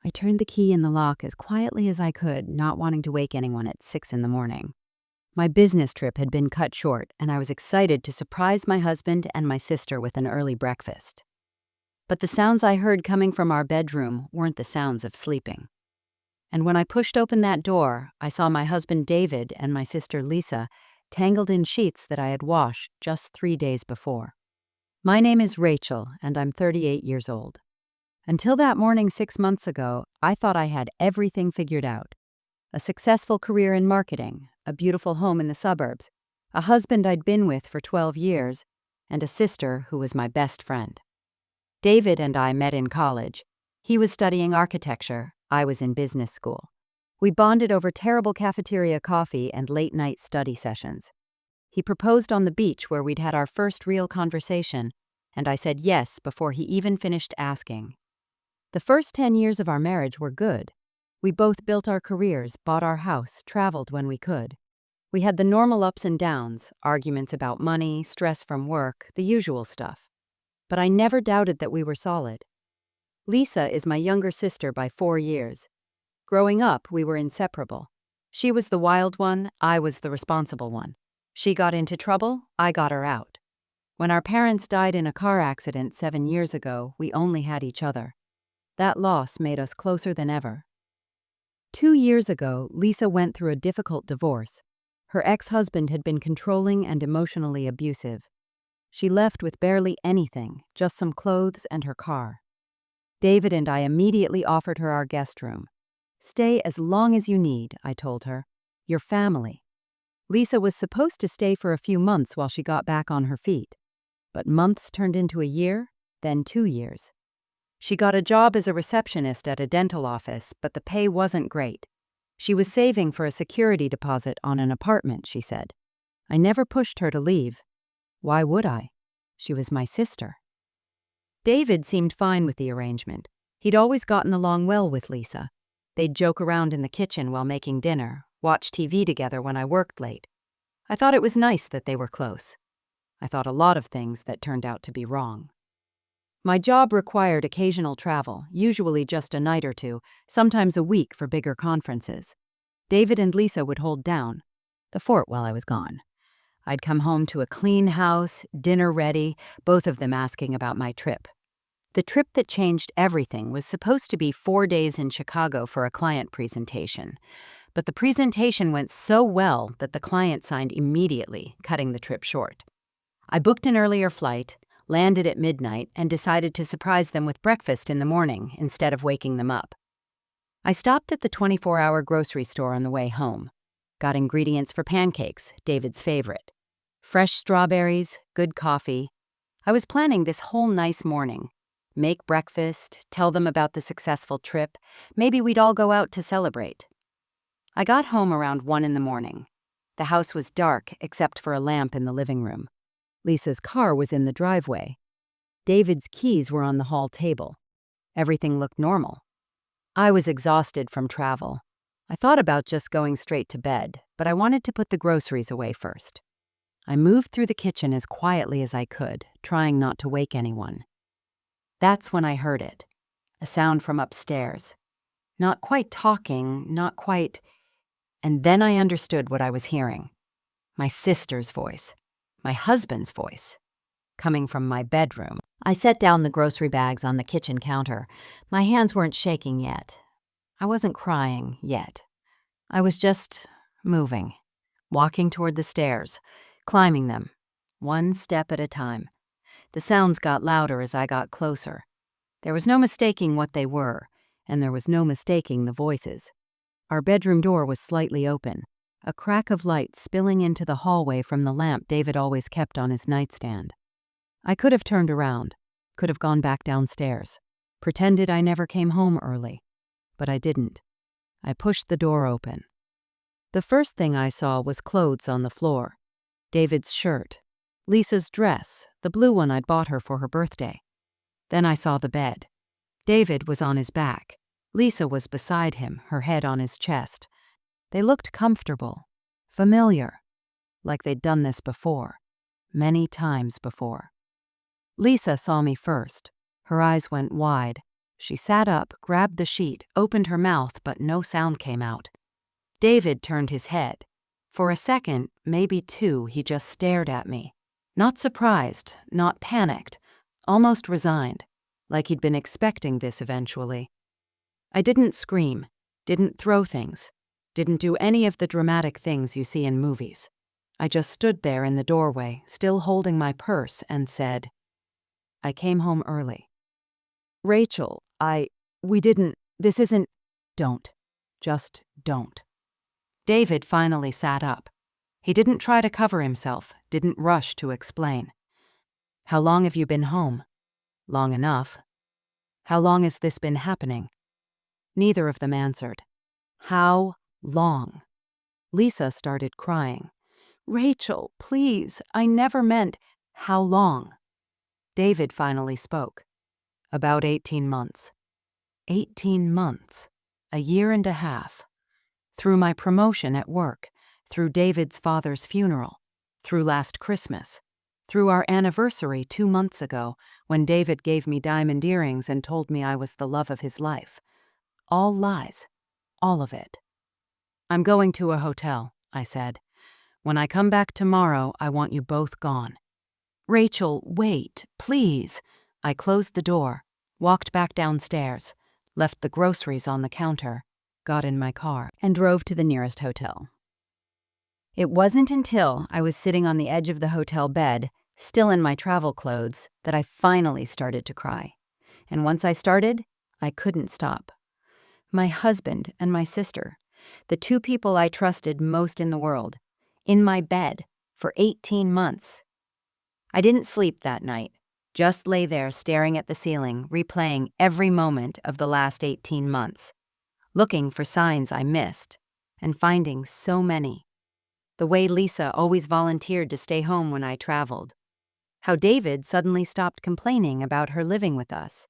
I turned the key in the lock as quietly as I could, not wanting to wake anyone at 6 in the morning. My business trip had been cut short, and I was excited to surprise my husband and my sister with an early breakfast. But the sounds I heard coming from our bedroom weren't the sounds of sleeping. And when I pushed open that door, I saw my husband David and my sister Lisa tangled in sheets that I had washed just 3 days before. My name is Rachel, and I'm 38 years old. Until that morning 6 months ago, I thought I had everything figured out. A successful career in marketing, a beautiful home in the suburbs, a husband I'd been with for 12 years, and a sister who was my best friend. David and I met in college. He was studying architecture, I was in business school. We bonded over terrible cafeteria coffee and late-night study sessions. He proposed on the beach where we'd had our first real conversation, and I said yes before he even finished asking. The first 10 years of our marriage were good. We both built our careers, bought our house, traveled when we could. We had the normal ups and downs, arguments about money, stress from work, the usual stuff. But I never doubted that we were solid. Lisa is my younger sister by 4 years. Growing up, we were inseparable. She was the wild one, I was the responsible one. She got into trouble, I got her out. When our parents died in a car accident 7 years ago, we only had each other. That loss made us closer than ever. 2 years ago, Lisa went through a difficult divorce. Her ex-husband had been controlling and emotionally abusive. She left with barely anything, just some clothes and her car. David and I immediately offered her our guest room. "Stay as long as you need," I told her. "You're family." Lisa was supposed to stay for a few months while she got back on her feet. But months turned into a year, then 2 years. She got a job as a receptionist at a dental office, but the pay wasn't great. She was saving for a security deposit on an apartment, she said. I never pushed her to leave. Why would I? She was my sister. David seemed fine with the arrangement. He'd always gotten along well with Lisa. They'd joke around in the kitchen while making dinner, watch TV together when I worked late. I thought it was nice that they were close. I thought a lot of things that turned out to be wrong. My job required occasional travel, usually just a night or two, sometimes a week for bigger conferences. David and Lisa would hold down the fort while I was gone. I'd come home to a clean house, dinner ready, both of them asking about my trip. The trip that changed everything was supposed to be 4 days in Chicago for a client presentation. But the presentation went so well that the client signed immediately, cutting the trip short. I booked an earlier flight, landed at midnight, and decided to surprise them with breakfast in the morning instead of waking them up. I stopped at the 24-hour grocery store on the way home. Got ingredients for pancakes, David's favorite. Fresh strawberries, good coffee. I was planning this whole nice morning. Make breakfast, tell them about the successful trip. Maybe we'd all go out to celebrate. I got home around 1 in the morning. The house was dark except for a lamp in the living room. Lisa's car was in the driveway. David's keys were on the hall table. Everything looked normal. I was exhausted from travel. I thought about just going straight to bed, but I wanted to put the groceries away first. I moved through the kitchen as quietly as I could, trying not to wake anyone. That's when I heard it, a sound from upstairs. Not quite talking, not quite... And then I understood what I was hearing. My sister's voice. My husband's voice, coming from my bedroom. I set down the grocery bags on the kitchen counter. My hands weren't shaking yet. I wasn't crying yet. I was just moving, walking toward the stairs, climbing them, one step at a time. The sounds got louder as I got closer. There was no mistaking what they were, and there was no mistaking the voices. Our bedroom door was slightly open. A crack of light spilling into the hallway from the lamp David always kept on his nightstand. I could have turned around, could have gone back downstairs, pretended I never came home early. But I didn't. I pushed the door open. The first thing I saw was clothes on the floor. David's shirt, Lisa's dress, the blue one I'd bought her for her birthday. Then I saw the bed. David was on his back. Lisa was beside him, her head on his chest. They looked comfortable, familiar, like they'd done this before, many times before. Lisa saw me first. Her eyes went wide. She sat up, grabbed the sheet, opened her mouth, but no sound came out. David turned his head. For a second, maybe two, he just stared at me. Not surprised, not panicked, almost resigned, like he'd been expecting this eventually. I didn't scream, didn't throw things, didn't do any of the dramatic things you see in movies. I just stood there in the doorway, still holding my purse, and said, "I came home early." "Rachel, this isn't—" "Don't. Just don't." David finally sat up. He didn't try to cover himself, didn't rush to explain. "How long have you been home?" "Long enough." "How long has this been happening?" Neither of them answered. "How long?" Lisa started crying. "Rachel, please, I never meant—" "How long?" David finally spoke. "About 18 months. 18 months. A year and a half. Through my promotion at work, through David's father's funeral, through last Christmas, through our anniversary 2 months ago when David gave me diamond earrings and told me I was the love of his life. All lies. All of it." "I'm going to a hotel," I said. "When I come back tomorrow, I want you both gone." "Rachel, wait, please." I closed the door, walked back downstairs, left the groceries on the counter, got in my car, and drove to the nearest hotel. It wasn't until I was sitting on the edge of the hotel bed, still in my travel clothes, that I finally started to cry. And once I started, I couldn't stop. My husband and my sister, the two people I trusted most in the world, in my bed for 18 months. I didn't sleep that night, just lay there staring at the ceiling, replaying every moment of the last 18 months, looking for signs I missed, and finding so many. The way Lisa always volunteered to stay home when I traveled. How David suddenly stopped complaining about her living with us.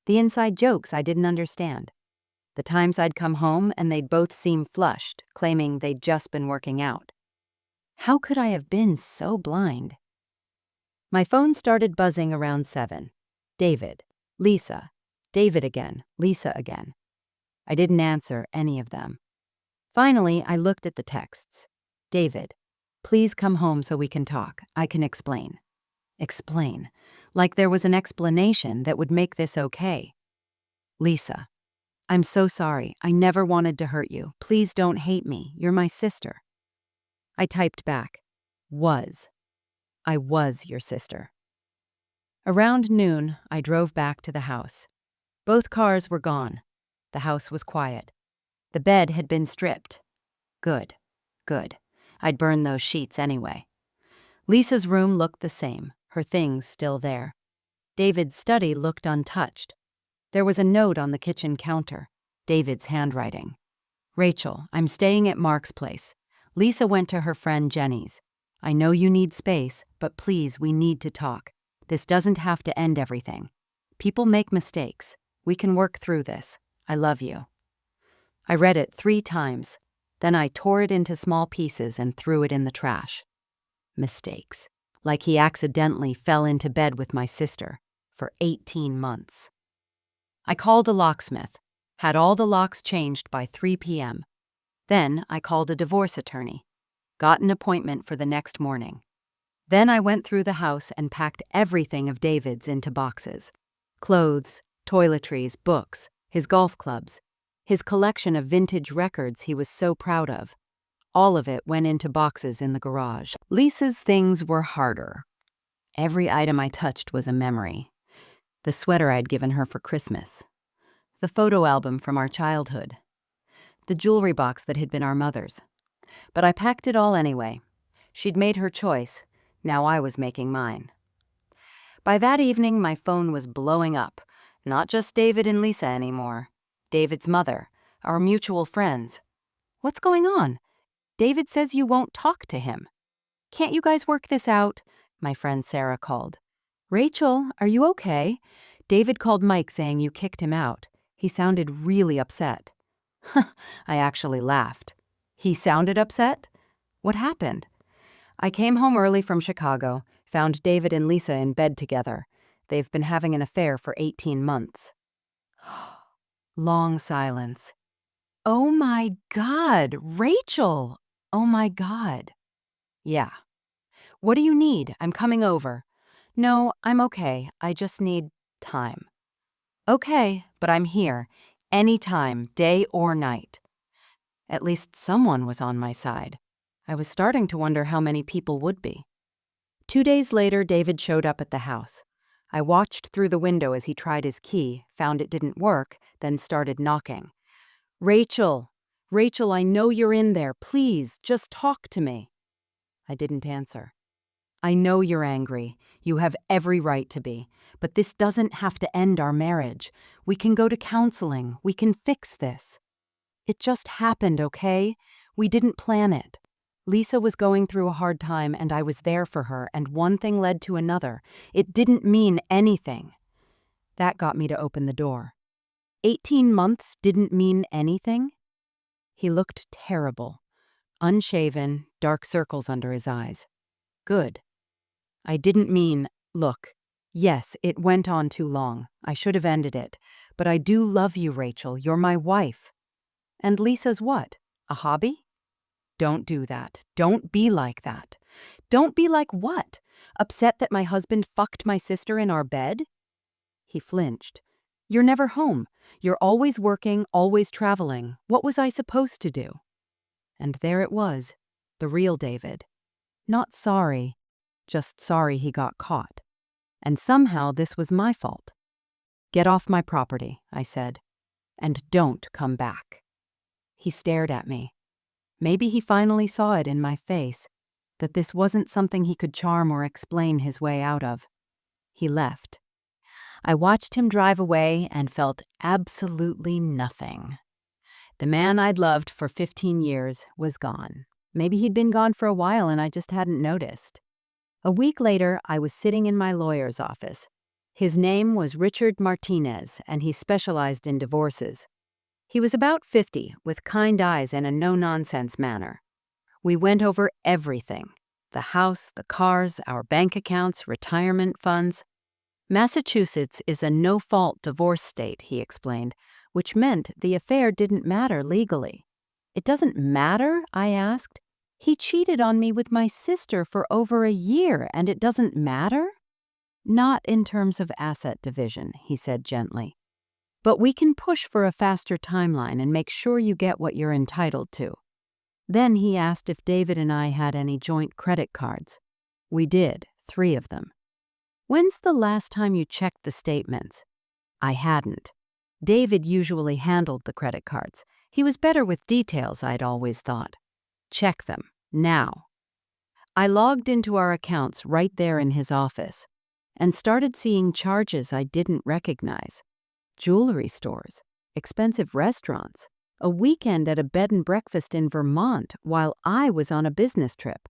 The inside jokes I didn't understand. The times I'd come home and they'd both seem flushed, claiming they'd just been working out. How could I have been so blind? My phone started buzzing around 7. David, Lisa, David again, Lisa again. I didn't answer any of them. Finally, I looked at the texts. "David, please come home so we can talk. I can explain." Explain. Like there was an explanation that would make this okay. "Lisa, I'm so sorry. I never wanted to hurt you. Please don't hate me. You're my sister." I typed back, "Was. I was your sister." Around noon, I drove back to the house. Both cars were gone. The house was quiet. The bed had been stripped. Good. Good. I'd burn those sheets anyway. Lisa's room looked the same, her things still there. David's study looked untouched. There was a note on the kitchen counter, David's handwriting. "Rachel, I'm staying at Mark's place. Lisa went to her friend Jenny's. I know you need space, but please, we need to talk. This doesn't have to end everything. People make mistakes. We can work through this. I love you." I read it 3 times. Then I tore it into small pieces and threw it in the trash. Mistakes. Like he accidentally fell into bed with my sister for 18 months. I called a locksmith, had all the locks changed by 3 p.m. Then I called a divorce attorney, got an appointment for the next morning. Then I went through the house and packed everything of David's into boxes. Clothes, toiletries, books, his golf clubs, his collection of vintage records he was so proud of. All of it went into boxes in the garage. Lisa's things were harder. Every item I touched was a memory. The sweater I'd given her for Christmas. The photo album from our childhood. The jewelry box that had been our mother's. But I packed it all anyway. She'd made her choice. Now I was making mine. By that evening, my phone was blowing up. Not just David and Lisa anymore. David's mother, our mutual friends. "What's going on? David says you won't talk to him." "Can't you guys work this out?" my friend Sarah called. "Rachel, are you okay? David called Mike saying you kicked him out. He sounded really upset." I actually laughed. He sounded upset? What happened? I came home early from Chicago, found David and Lisa in bed together. They've been having an affair for 18 months. Long silence. Oh my God, Rachel! Oh my God. Yeah. What do you need? I'm coming over. No, I'm okay. I just need time. Okay, but I'm here. Anytime, day or night. At least someone was on my side. I was starting to wonder how many people would be. 2 days later, David showed up at the house. I watched through the window as he tried his key, found it didn't work, then started knocking. Rachel! Rachel, I know you're in there. Please, just talk to me. I didn't answer. I know you're angry. You have every right to be. But this doesn't have to end our marriage. We can go to counseling. We can fix this. It just happened, okay? We didn't plan it. Lisa was going through a hard time and I was there for her, and one thing led to another. It didn't mean anything. That got me to open the door. 18 months didn't mean anything? He looked terrible. Unshaven, dark circles under his eyes. Good. I didn't mean, look, yes, it went on too long. I should have ended it. But I do love you, Rachel. You're my wife. And Lisa's what? A hobby? Don't do that. Don't be like that. Don't be like what? Upset that my husband fucked my sister in our bed? He flinched. You're never home. You're always working, always traveling. What was I supposed to do? And there it was, the real David. Not sorry, just sorry he got caught. And somehow this was my fault. Get off my property, I said, and don't come back. He stared at me. Maybe he finally saw it in my face, that this wasn't something he could charm or explain his way out of. He left. I watched him drive away and felt absolutely nothing. The man I'd loved for 15 years was gone. Maybe he'd been gone for a while and I just hadn't noticed. A week later, I was sitting in my lawyer's office. His name was Richard Martinez, and he specialized in divorces. He was about 50, with kind eyes and a no-nonsense manner. We went over everything: the house, the cars, our bank accounts, retirement funds. Massachusetts is a no-fault divorce state, he explained, which meant the affair didn't matter legally. It doesn't matter? I asked. He cheated on me with my sister for over a year, and it doesn't matter? Not in terms of asset division, he said gently. But we can push for a faster timeline and make sure you get what you're entitled to. Then he asked if David and I had any joint credit cards. We did, 3 of them. When's the last time you checked the statements? I hadn't. David usually handled the credit cards. He was better with details, I'd always thought. Check them, now. I logged into our accounts right there in his office and started seeing charges I didn't recognize. Jewelry stores, expensive restaurants, a weekend at a bed and breakfast in Vermont while I was on a business trip.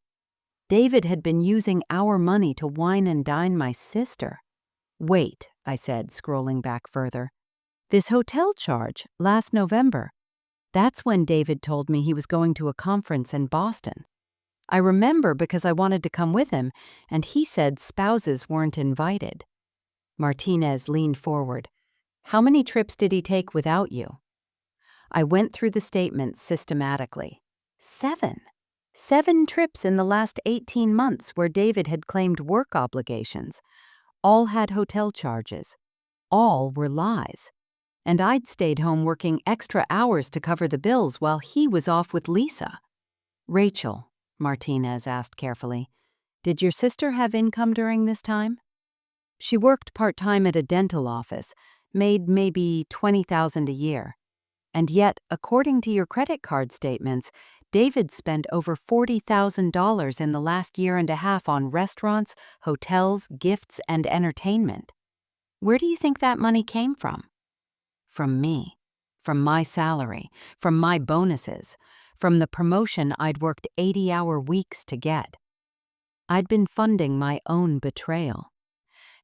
David had been using our money to wine and dine my sister. Wait, I said, scrolling back further. This hotel charge, last November. That's when David told me he was going to a conference in Boston. I remember because I wanted to come with him, and he said spouses weren't invited. Martinez leaned forward. How many trips did he take without you? I went through the statements systematically. 7. 7 trips in the last 18 months where David had claimed work obligations. All had hotel charges. All were lies. And I'd stayed home working extra hours to cover the bills while he was off with Lisa. Rachel, Martinez asked carefully, did your sister have income during this time? She worked part-time at a dental office, made maybe $20,000 a year. And yet, according to your credit card statements, David spent over $40,000 in the last year and a half on restaurants, hotels, gifts, and entertainment. Where do you think that money came from? From me, from my salary, from my bonuses, from the promotion I'd worked 80-hour weeks to get. I'd been funding my own betrayal.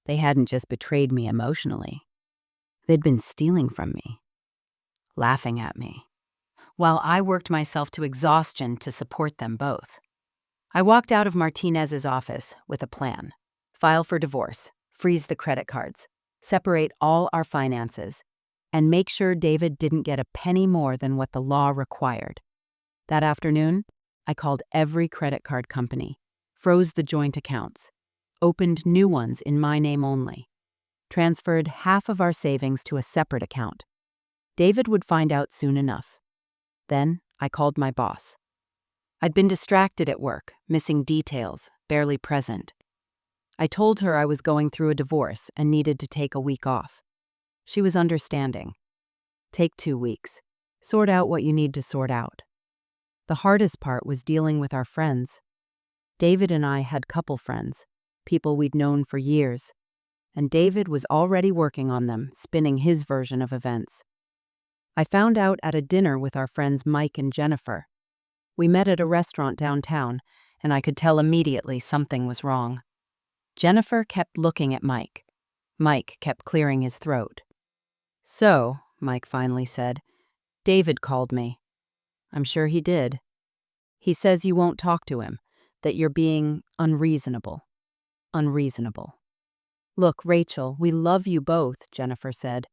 They hadn't just betrayed me emotionally. They'd been stealing from me, laughing at me, while I worked myself to exhaustion to support them both. I walked out of Martinez's office with a plan. File for divorce, freeze the credit cards, separate all our finances, and make sure David didn't get a penny more than what the law required. That afternoon, I called every credit card company, froze the joint accounts, opened new ones in my name only, transferred half of our savings to a separate account. David would find out soon enough. Then I called my boss. I'd been distracted at work, missing details, barely present. I told her I was going through a divorce and needed to take a week off. She was understanding. Take 2 weeks. Sort out what you need to sort out. The hardest part was dealing with our friends. David and I had couple friends, people we'd known for years, and David was already working on them, spinning his version of events. I found out at a dinner with our friends Mike and Jennifer. We met at a restaurant downtown, and I could tell immediately something was wrong. Jennifer kept looking at Mike. Mike kept clearing his throat. "So," Mike finally said, "David called me." "I'm sure he did. He says you won't talk to him, that you're being unreasonable." Unreasonable. "Look, Rachel, we love you both," Jennifer said,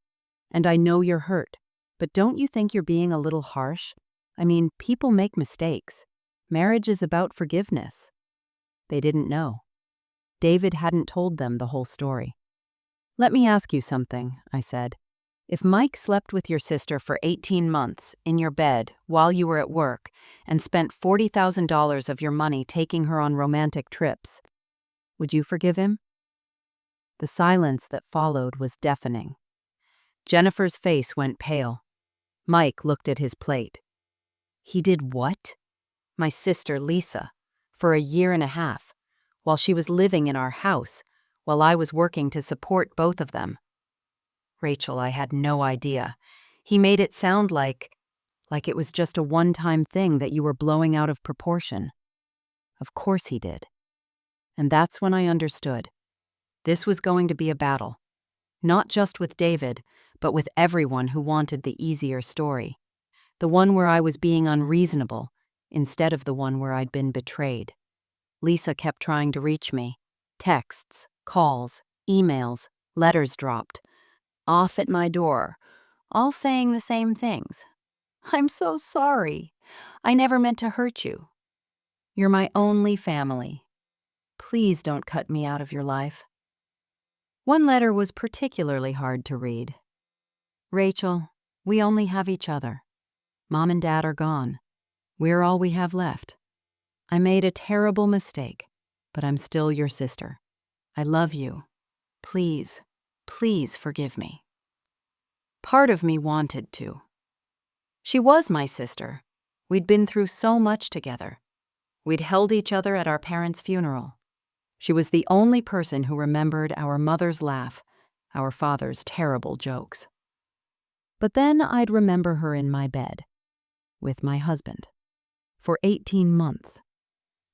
"and I know you're hurt, but don't you think you're being a little harsh? I mean, people make mistakes. Marriage is about forgiveness." They didn't know. David hadn't told them the whole story. "Let me ask you something," I said. "If Mike slept with your sister for 18 months in your bed while you were at work and spent $40,000 of your money taking her on romantic trips, would you forgive him?" The silence that followed was deafening. Jennifer's face went pale. Mike looked at his plate. "He did what?" "My sister, Lisa, for a year and a half, while she was living in our house, while I was working to support both of them." "Rachel, I had no idea. He made it sound like it was just a one-time thing that you were blowing out of proportion." "Of course he did." And that's when I understood. This was going to be a battle. Not just with David, but with everyone who wanted the easier story. The one where I was being unreasonable, instead of the one where I'd been betrayed. Lisa kept trying to reach me. Texts, calls, emails, letters dropped. Off at my door, all saying the same things. "I'm so sorry. I never meant to hurt you. You're my only family. Please don't cut me out of your life." One letter was particularly hard to read. "Rachel, we only have each other. Mom and Dad are gone. We're all we have left. I made a terrible mistake, but I'm still your sister. I love you. Please, please forgive me." Part of me wanted to. She was my sister. We'd been through so much together. We'd held each other at our parents' funeral. She was the only person who remembered our mother's laugh, our father's terrible jokes. But then I'd remember her in my bed, with my husband, for 18 months,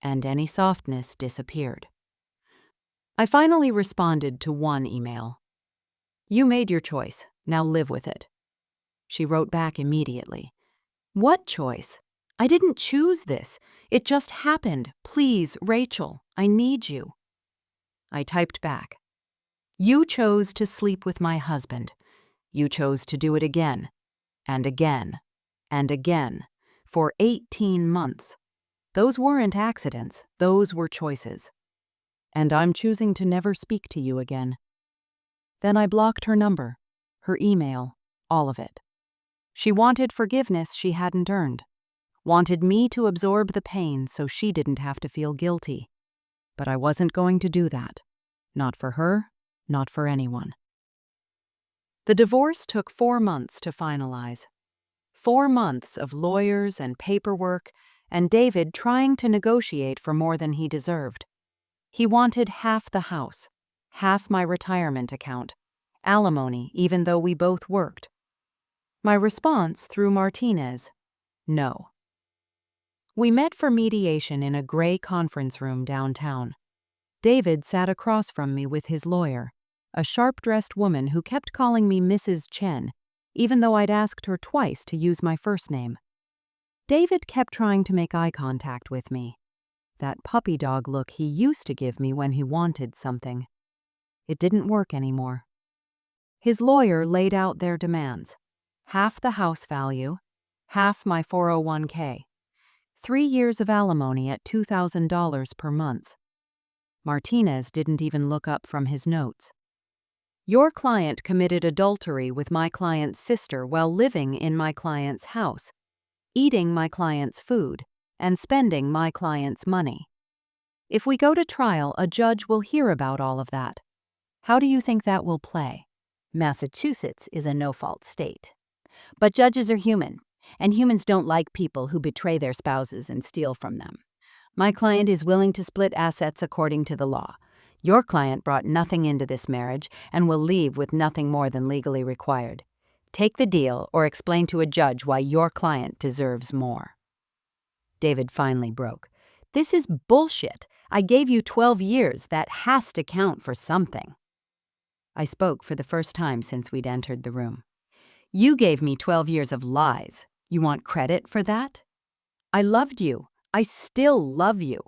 and any softness disappeared. I finally responded to one email. "You made your choice, now live with it." She wrote back immediately. "What choice? I didn't choose this. It just happened. Please, Rachel, I need you." I typed back. "You chose to sleep with my husband. You chose to do it again, and again, and again, for 18 months. Those weren't accidents, those were choices. And I'm choosing to never speak to you again." Then I blocked her number, her email, all of it. She wanted forgiveness she hadn't earned. Wanted me to absorb the pain so she didn't have to feel guilty. But I wasn't going to do that. Not for her, not for anyone. The divorce took 4 months to finalize. 4 months of lawyers and paperwork, and David trying to negotiate for more than he deserved. He wanted half the house, half my retirement account, alimony even though we both worked. My response through Martinez: no. We met for mediation in a gray conference room downtown. David sat across from me with his lawyer, a sharp-dressed woman who kept calling me Mrs. Chen, even though I'd asked her twice to use my first name. David kept trying to make eye contact with me, that puppy dog look he used to give me when he wanted something. It didn't work anymore. His lawyer laid out their demands. half the house value, half my 401k, 3 years of alimony at $2,000 per month. Martinez didn't even look up from his notes. Your client committed adultery with my client's sister while living in my client's house, eating my client's food, and spending my client's money. If we go to trial, a judge will hear about all of that. How do you think that will play? Massachusetts is a no-fault state. But judges are human, and humans don't like people who betray their spouses and steal from them. My client is willing to split assets according to the law. Your client brought nothing into this marriage and will leave with nothing more than legally required. Take the deal or explain to a judge why your client deserves more. David finally broke. This is bullshit. I gave you 12 years. That has to count for something. I spoke for the first time since we'd entered the room. You gave me 12 years of lies. You want credit for that? I loved you. I still love you.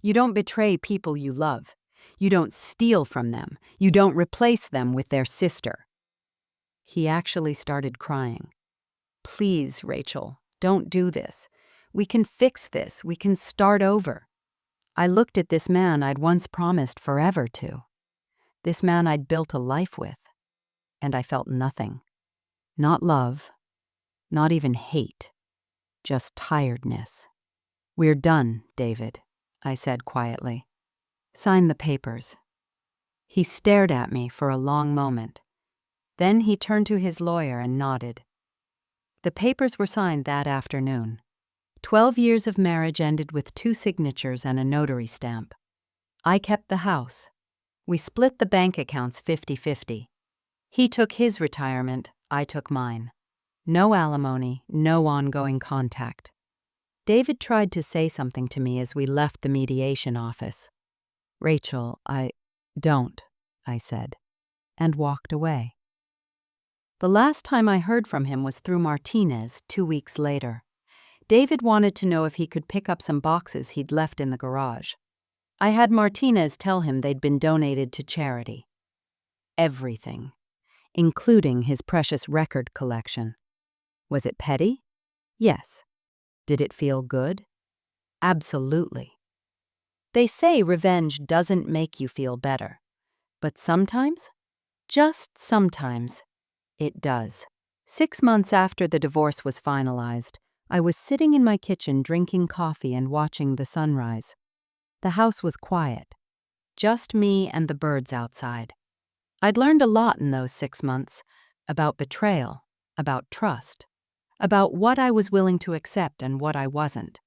You don't betray people you love. You don't steal from them. You don't replace them with their sister. He actually started crying. Please, Rachel, don't do this. We can fix this. We can start over. I looked at this man I'd once promised forever to. This man I'd built a life with. And I felt nothing. Not love. Not even hate. Just tiredness. We're done, David, I said quietly. Sign the papers. He stared at me for a long moment. Then he turned to his lawyer and nodded. The papers were signed that afternoon. 12 years of marriage ended with 2 signatures and a notary stamp. I kept the house. We split the bank accounts 50-50. He took his retirement, I took mine. No alimony, no ongoing contact. David tried to say something to me as we left the mediation office. Rachel, don't, I said, and walked away. The last time I heard from him was through Martinez 2 weeks later. David wanted to know if he could pick up some boxes he'd left in the garage. I had Martinez tell him they'd been donated to charity. Everything, including his precious record collection. Was it petty? Yes. Did it feel good? Absolutely. They say revenge doesn't make you feel better. But sometimes, just sometimes, it does. 6 months after the divorce was finalized, I was sitting in my kitchen drinking coffee and watching the sunrise. The house was quiet. Just me and the birds outside. I'd learned a lot in those 6 months. About betrayal, about trust. About what I was willing to accept and what I wasn't.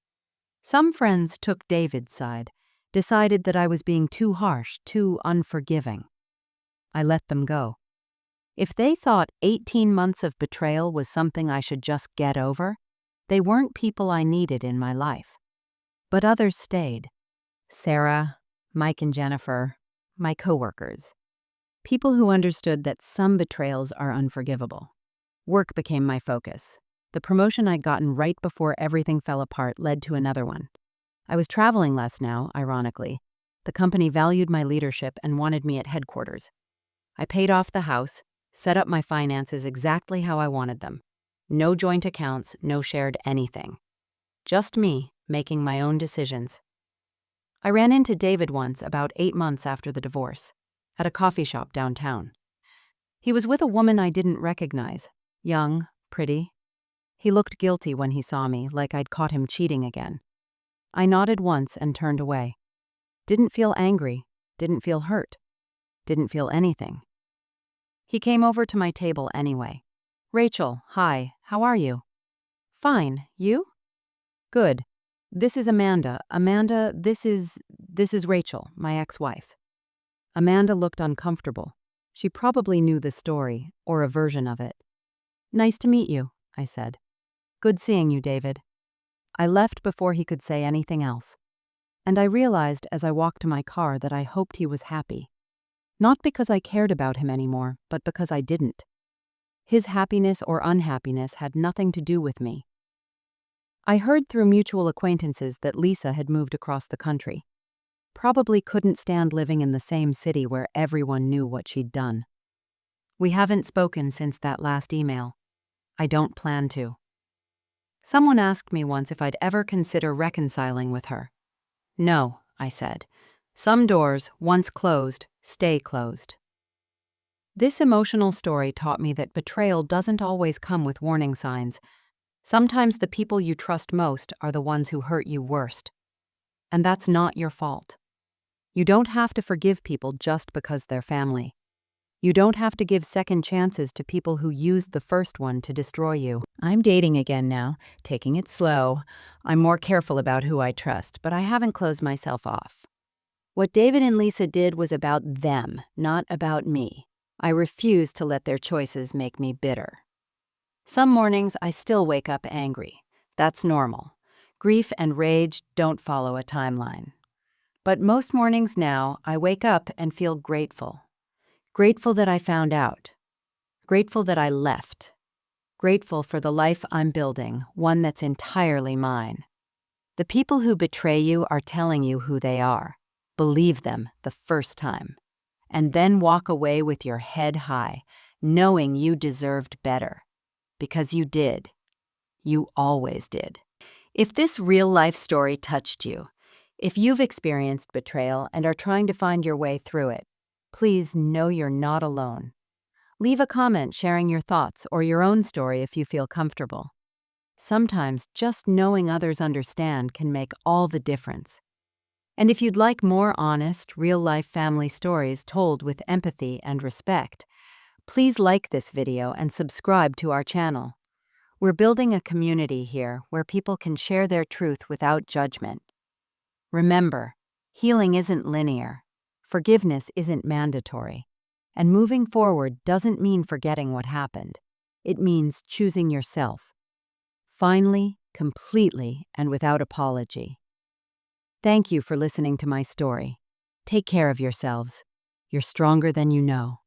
Some friends took David's side, decided that I was being too harsh, too unforgiving. I let them go. If they thought 18 months of betrayal was something I should just get over, they weren't people I needed in my life. But others stayed. Sarah, Mike and Jennifer, my coworkers. People who understood that some betrayals are unforgivable. Work became my focus. The promotion I'd gotten right before everything fell apart led to another one. I was traveling less now, ironically. The company valued my leadership and wanted me at headquarters. I paid off the house, set up my finances exactly how I wanted them. No joint accounts, no shared anything. Just me, making my own decisions. I ran into David once about 8 months after the divorce, at a coffee shop downtown. He was with a woman I didn't recognize, young, pretty. He looked guilty when he saw me, like I'd caught him cheating again. I nodded once and turned away. Didn't feel angry, didn't feel hurt, didn't feel anything. He came over to my table anyway. Rachel, hi, how are you? Fine, you? Good. This is Amanda. Amanda, this is Rachel, my ex-wife. Amanda looked uncomfortable. She probably knew the story, or a version of it. Nice to meet you, I said. Good seeing you, David. I left before he could say anything else. And I realized as I walked to my car that I hoped he was happy. Not because I cared about him anymore, but because I didn't. His happiness or unhappiness had nothing to do with me. I heard through mutual acquaintances that Lisa had moved across the country. Probably couldn't stand living in the same city where everyone knew what she'd done. We haven't spoken since that last email. I don't plan to. Someone asked me once if I'd ever consider reconciling with her. No, I said. Some doors, once closed, stay closed. This emotional story taught me that betrayal doesn't always come with warning signs. Sometimes the people you trust most are the ones who hurt you worst. And that's not your fault. You don't have to forgive people just because they're family. You don't have to give second chances to people who used the first one to destroy you. I'm dating again now, taking it slow. I'm more careful about who I trust, but I haven't closed myself off. What David and Lisa did was about them, not about me. I refuse to let their choices make me bitter. Some mornings I still wake up angry. That's normal. Grief and rage don't follow a timeline. But most mornings now, I wake up and feel grateful. Grateful that I found out. Grateful that I left. Grateful for the life I'm building, one that's entirely mine. The people who betray you are telling you who they are. Believe them the first time. And then walk away with your head high, knowing you deserved better. Because you did. You always did. If this real-life story touched you, if you've experienced betrayal and are trying to find your way through it, please know you're not alone. Leave a comment sharing your thoughts or your own story if you feel comfortable. Sometimes just knowing others understand can make all the difference. And if you'd like more honest, real-life family stories told with empathy and respect, please like this video and subscribe to our channel. We're building a community here where people can share their truth without judgment. Remember, healing isn't linear, forgiveness isn't mandatory, and moving forward doesn't mean forgetting what happened. It means choosing yourself. Finally, completely, and without apology. Thank you for listening to my story. Take care of yourselves. You're stronger than you know.